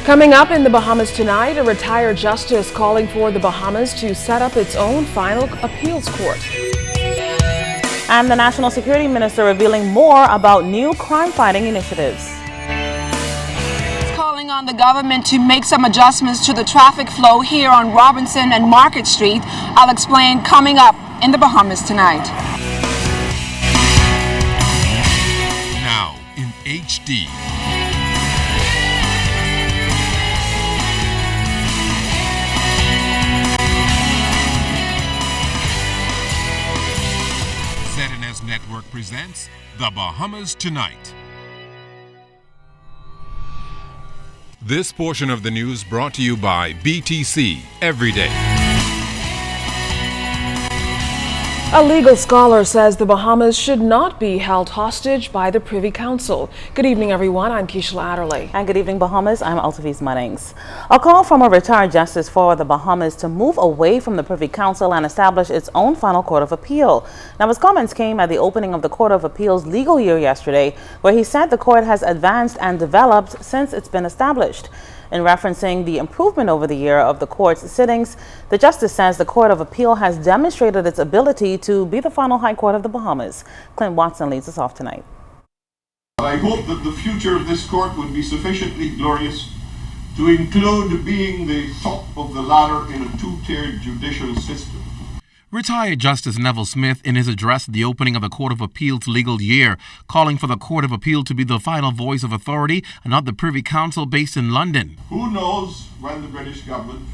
Coming up in the Bahamas tonight, a retired justice calling for the Bahamas to set up its own final appeals court. And the National Security Minister revealing more about new crime-fighting initiatives. Calling on the government to make some adjustments to the traffic flow here on Robinson and Market Street. I'll explain coming up in the Bahamas tonight. Now in HD. ZNS Network presents The Bahamas Tonight. This portion of the news brought to you by BTC Every Day. A legal scholar says the Bahamas should not be held hostage by the Privy Council. Good evening, everyone. I'm Keishla Adderley. And good evening, Bahamas. I'm Altaviz Munnings. A call from a retired justice for the Bahamas to move away from the Privy Council and establish its own final court of appeal. Now, his comments came at the opening of the Court of Appeal's legal year yesterday, where he said the court has advanced and developed since it's been established. In referencing the improvement over the year of the court's sittings, the justice says the Court of Appeal has demonstrated its ability to be the final high court of the Bahamas. Clint Watson leads us off tonight. I hope that the future of this court would be sufficiently glorious to include being the top of the ladder in a two-tiered judicial system. Retired Justice Neville Smith, in his address at the opening of the Court of Appeal's legal year, calling for the Court of Appeal to be the final voice of authority and not the Privy Council based in London. Who knows when the British government,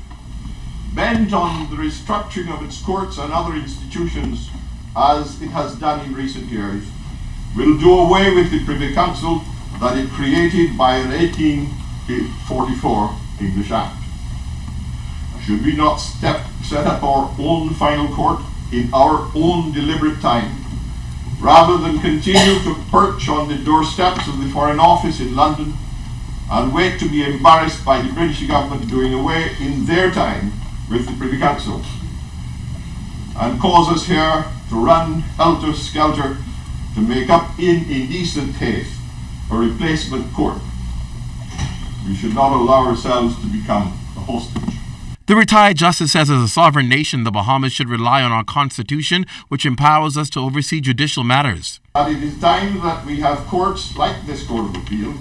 bent on the restructuring of its courts and other institutions, as it has done in recent years, will do away with the Privy Council that it created by an 1844 English Act. Should we not set up our own final court in our own deliberate time, rather than continue to perch on the doorsteps of the Foreign Office in London and wait to be embarrassed by the British government doing away in their time with the Privy Council, and cause us here to run helter-skelter to make up in indecent haste a replacement court? We should not allow ourselves to become a hostage. The retired justice says as a sovereign nation, the Bahamas should rely on our Constitution, which empowers us to oversee judicial matters. But it is time that we have courts like this Court of Appeal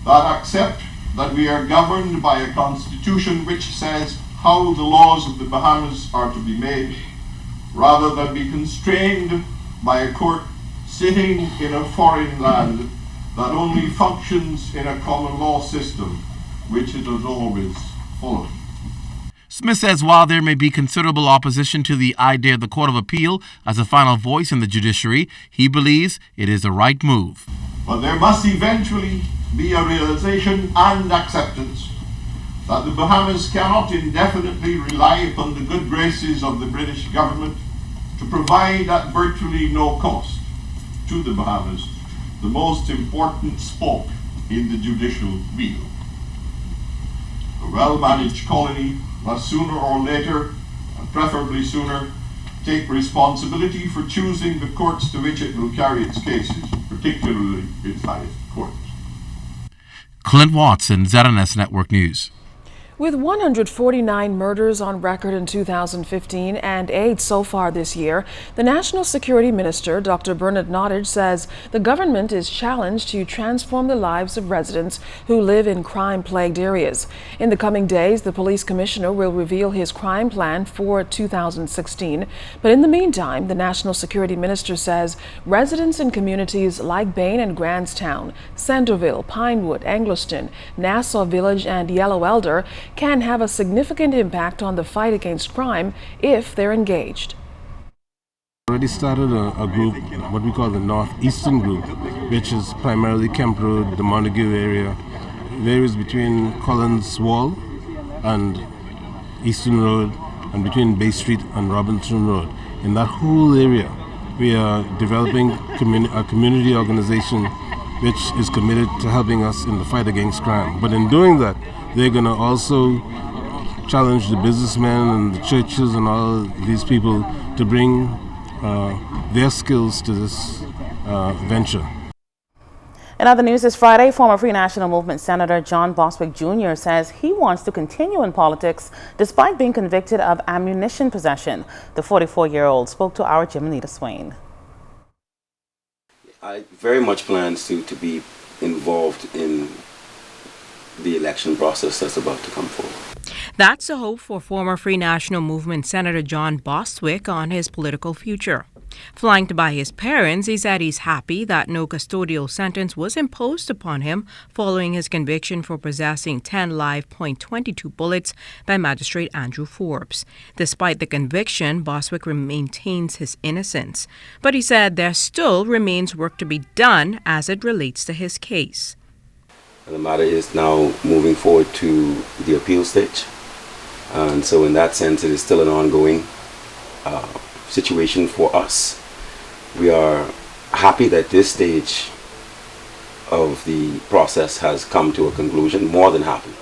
that accept that we are governed by a Constitution which says how the laws of the Bahamas are to be made, rather than be constrained by a court sitting in a foreign land that only functions in a common law system which it has always followed. Smith says while there may be considerable opposition to the idea of the Court of Appeal as a final voice in the judiciary, he believes it is the right move. But there must eventually be a realization and acceptance that the Bahamas cannot indefinitely rely upon the good graces of the British government to provide at virtually no cost to the Bahamas the most important spoke in the judicial wheel. A well-managed colony must sooner or later, and preferably sooner, take responsibility for choosing the courts to which it will carry its cases, particularly its highest courts. Clint Watson, ZNS Network News. With 149 murders on record in 2015 and 8 so far this year, the National Security Minister, Dr. Bernard Nottage, says the government is challenged to transform the lives of residents who live in crime-plagued areas. In the coming days, the police commissioner will reveal his crime plan for 2016. But in the meantime, the National Security Minister says residents in communities like Bain and Grandstown, Centerville, Pinewood, Engliston, Nassau Village, and Yellow Elder can have a significant impact on the fight against crime if they're engaged. Already started a group, what we call the Northeastern Group, which is primarily Kemp Road, the Montague area, varies between Collins Wall and Eastern Road, and between Bay Street and Robinson Road. In that whole area, we are developing a community organization which is committed to helping us in the fight against crime. But in doing that, they're going to also challenge the businessmen and the churches and all these people to bring their skills to this venture. In other news this Friday, former Free National Movement Senator John Bostwick Jr. says he wants to continue in politics despite being convicted of ammunition possession. The 44-year-old spoke to our Jimenita Swain. I very much plan to be involved in the election process that's about to come forward. That's the hope for former Free National Movement Senator John Bostwick on his political future. Flanked by his parents, he said he's happy that no custodial sentence was imposed upon him following his conviction for possessing 10 live .22 bullets by Magistrate Andrew Forbes. Despite the conviction, Bostwick maintains his innocence, but he said there still remains work to be done as it relates to his case. The matter is now moving forward to the appeal stage, and so in that sense it is still an ongoing situation for us. We are happy that this stage of the process has come to a conclusion, more than happy.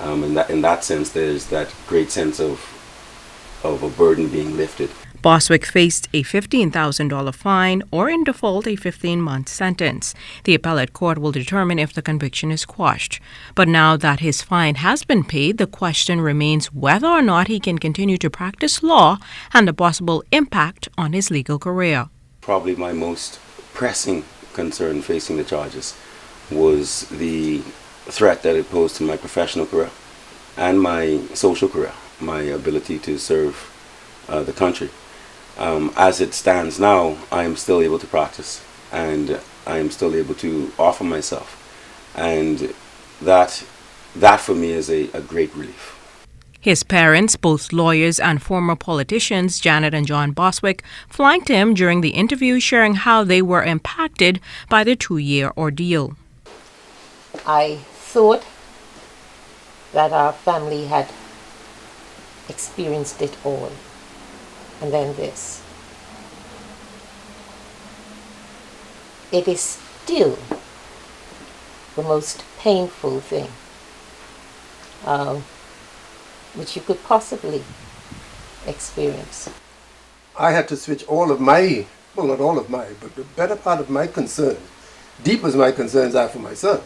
In that sense, there's that great sense of a burden being lifted. Bostwick faced a $15,000 fine or, in default, a 15-month sentence. The appellate court will determine if the conviction is quashed. But now that his fine has been paid, the question remains whether or not he can continue to practice law and the possible impact on his legal career. Probably my most pressing concern facing the charges was the threat that it posed to my professional career and my social career, my ability to serve the country. As it stands now, I am still able to practice and I am still able to offer myself, and that for me is a great relief. His parents, both lawyers and former politicians, Janet and John Bostwick, flanked him during the interview, sharing how they were impacted by the 2-year ordeal. I thought that our family had experienced it all. And then this. It is still the most painful thing which you could possibly experience. I had to switch all of my, well, not all of my, but the better part of my concerns, deep as my concerns are for my son,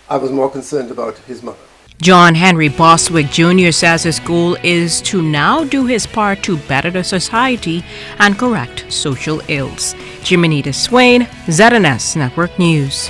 I was more concerned about his mother. John Henry Bostwick Jr. says his goal is to now do his part to better the society and correct social ills. Jimenita Swain, ZNS Network News.